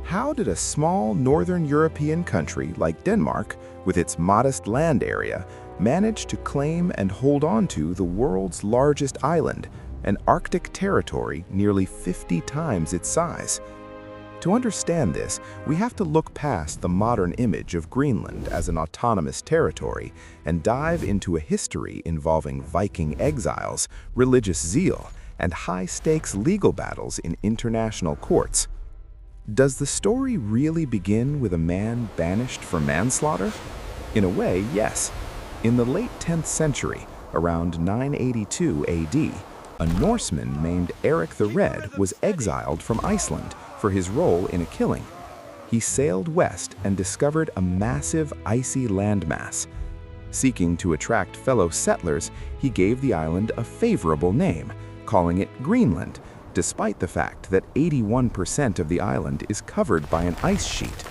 How did a small northern European country like Denmark, with its modest land area, manage to claim and hold on to the world's largest island, an Arctic territory nearly 50 times its size? To understand this, we have to look past the modern image of Greenland as an autonomous territory and dive into a history involving Viking exiles, religious zeal, and high-stakes legal battles in international courts. Does the story really begin with a man banished for manslaughter? In a way, yes. In the late 10th century, around 982 AD, a Norseman named Eric the Red was exiled from Iceland for his role in a killing. He sailed west and discovered a massive icy landmass. Seeking to attract fellow settlers, he gave the island a favorable name, calling it Greenland, despite the fact that 81% of the island is covered by an ice sheet.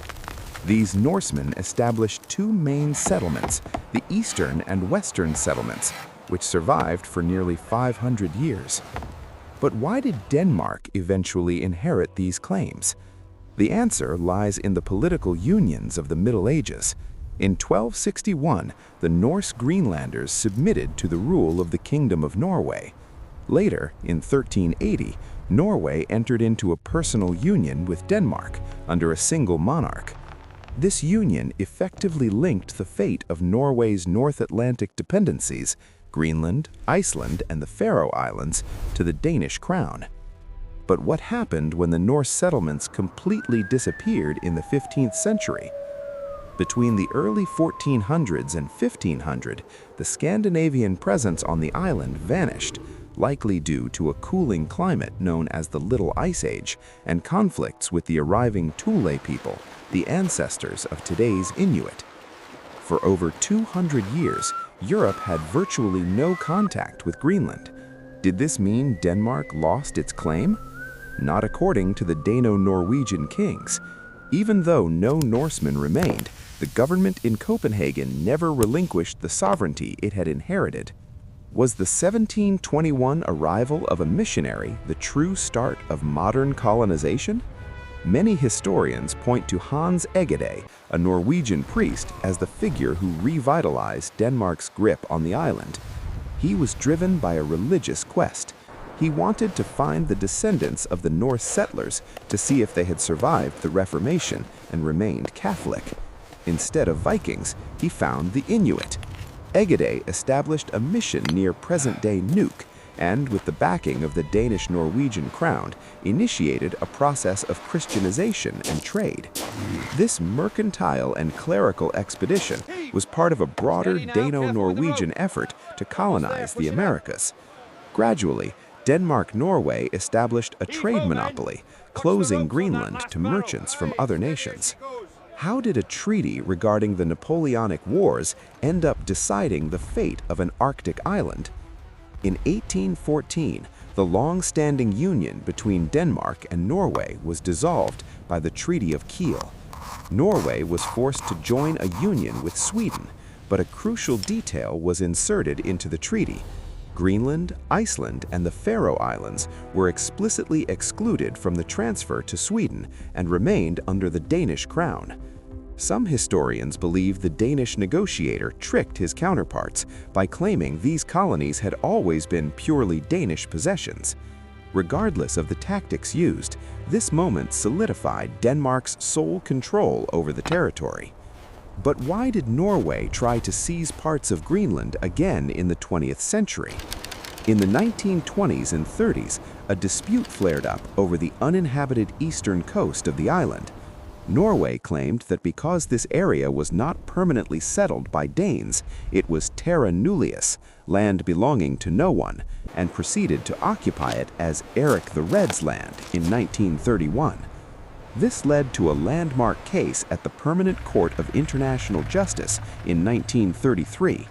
These Norsemen established two main settlements, the eastern and western settlements, which survived for nearly 500 years. But why did Denmark eventually inherit these claims? The answer lies in the political unions of the Middle Ages. In 1261, the Norse Greenlanders submitted to the rule of the Kingdom of Norway. Later, in 1380, Norway entered into a personal union with Denmark under a single monarch. This union effectively linked the fate of Norway's North Atlantic dependencies, Greenland, Iceland, and the Faroe Islands, to the Danish crown. But what happened when the Norse settlements completely disappeared in the 15th century? Between the early 1400s and 1500, the Scandinavian presence on the island vanished, likely due to a cooling climate known as the Little Ice Age and conflicts with the arriving Thule people, the ancestors of today's Inuit. For over 200 years, Europe had virtually no contact with Greenland. Did this mean Denmark lost its claim? Not according to the Dano-Norwegian kings. Even though no Norsemen remained, the government in Copenhagen never relinquished the sovereignty it had inherited. Was the 1721 arrival of a missionary the true start of modern colonization? Many historians point to Hans Egede, a Norwegian priest, as the figure who revitalized Denmark's grip on the island. He was driven by a religious quest. He wanted to find the descendants of the Norse settlers to see if they had survived the Reformation and remained Catholic. Instead of Vikings, he found the Inuit. Egede established a mission near present-day Nuuk, and with the backing of the Danish-Norwegian crown, initiated a process of Christianization and trade. This mercantile and clerical expedition was part of a broader Dano-Norwegian effort to colonize the Americas. Gradually, Denmark-Norway established a trade monopoly, closing Greenland to merchants from other nations. How did a treaty regarding the Napoleonic Wars end up deciding the fate of an Arctic island? In 1814, the long-standing union between Denmark and Norway was dissolved by the Treaty of Kiel. Norway was forced to join a union with Sweden, but a crucial detail was inserted into the treaty. Greenland, Iceland, and the Faroe Islands were explicitly excluded from the transfer to Sweden and remained under the Danish crown. Some historians believe the Danish negotiator tricked his counterparts by claiming these colonies had always been purely Danish possessions. Regardless of the tactics used, this moment solidified Denmark's sole control over the territory. But why did Norway try to seize parts of Greenland again in the 20th century? In the 1920s and 30s, a dispute flared up over the uninhabited eastern coast of the island. Norway claimed that because this area was not permanently settled by Danes, it was terra nullius, land belonging to no one, and proceeded to occupy it as Eric the Red's land in 1931. This led to a landmark case at the Permanent Court of International Justice in 1933.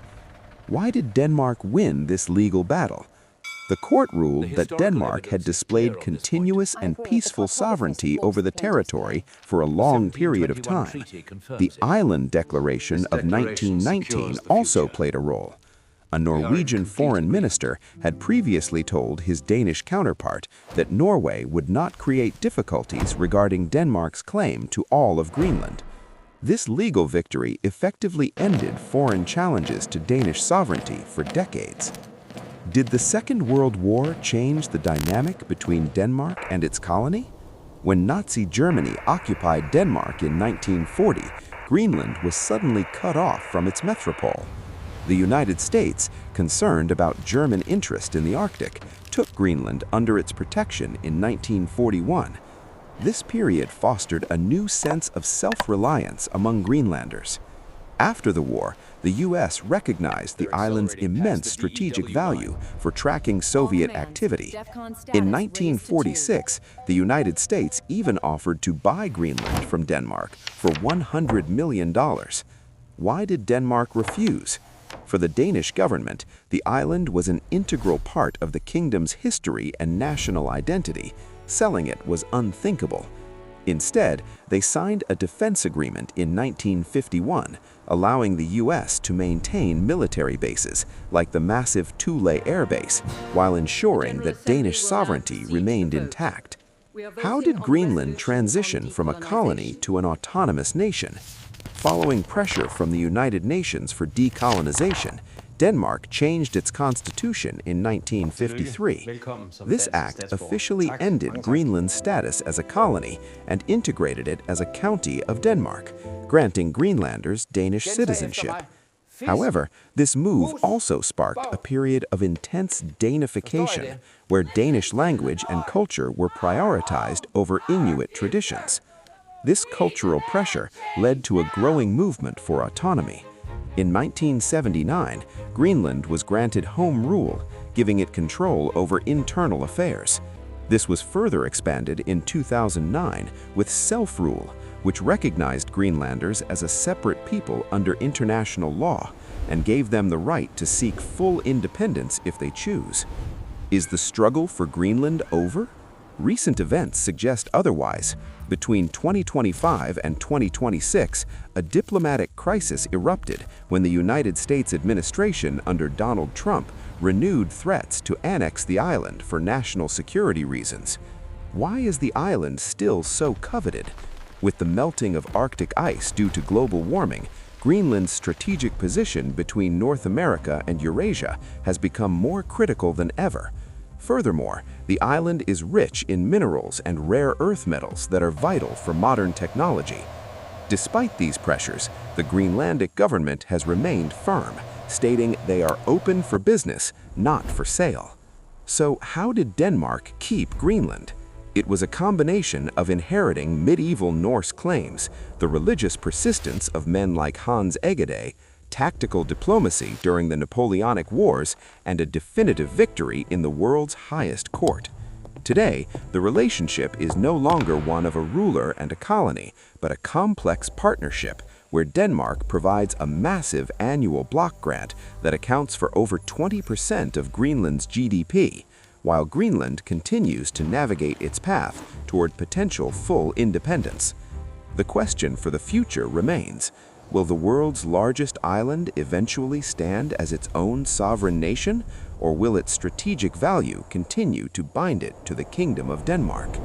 Why did Denmark win this legal battle? The court ruled that Denmark had displayed continuous and peaceful sovereignty over the territory for a long period of time. The Island Declaration of 1919 also played a role. A Norwegian foreign minister had previously told his Danish counterpart that Norway would not create difficulties regarding Denmark's claim to all of Greenland. This legal victory effectively ended foreign challenges to Danish sovereignty for decades. Did the Second World War change the dynamic between Denmark and its colony? When Nazi Germany occupied Denmark in 1940, Greenland was suddenly cut off from its metropole. The United States, concerned about German interest in the Arctic, took Greenland under its protection in 1941. This period fostered a new sense of self-reliance among Greenlanders. After the war, the U.S. recognized the island's immense strategic value for tracking Soviet activity. In 1946, the United States even offered to buy Greenland from Denmark for $100 million. Why did Denmark refuse? For the Danish government, the island was an integral part of the kingdom's history and national identity. Selling it was unthinkable. Instead, they signed a defense agreement in 1951, allowing the U.S. to maintain military bases, like the massive Thule Air Base, while ensuring that Danish sovereignty remained intact. How did Greenland transition from a colony to an autonomous nation? Following pressure from the United Nations for decolonization, Denmark changed its constitution in 1953. This act officially ended Greenland's status as a colony and integrated it as a county of Denmark, granting Greenlanders Danish citizenship. However, this move also sparked a period of intense Danification, where Danish language and culture were prioritized over Inuit traditions. This cultural pressure led to a growing movement for autonomy. In 1979, Greenland was granted home rule, giving it control over internal affairs. This was further expanded in 2009 with self-rule, which recognized Greenlanders as a separate people under international law and gave them the right to seek full independence if they choose. Is the struggle for Greenland over? Recent events suggest otherwise. Between 2025 and 2026, a diplomatic crisis erupted when the United States administration under Donald Trump renewed threats to annex the island for national security reasons. Why is the island still so coveted? With the melting of Arctic ice due to global warming, Greenland's strategic position between North America and Eurasia has become more critical than ever. Furthermore, the island is rich in minerals and rare earth metals that are vital for modern technology. Despite these pressures, the Greenlandic government has remained firm, stating they are open for business, not for sale. So how did Denmark keep Greenland? It was a combination of inheriting medieval Norse claims, the religious persistence of men like Hans Egede, tactical diplomacy during the Napoleonic Wars, and a definitive victory in the world's highest court. Today, the relationship is no longer one of a ruler and a colony, but a complex partnership where Denmark provides a massive annual block grant that accounts for over 20% of Greenland's GDP, while Greenland continues to navigate its path toward potential full independence. The question for the future remains: will the world's largest island eventually stand as its own sovereign nation, or will its strategic value continue to bind it to the Kingdom of Denmark?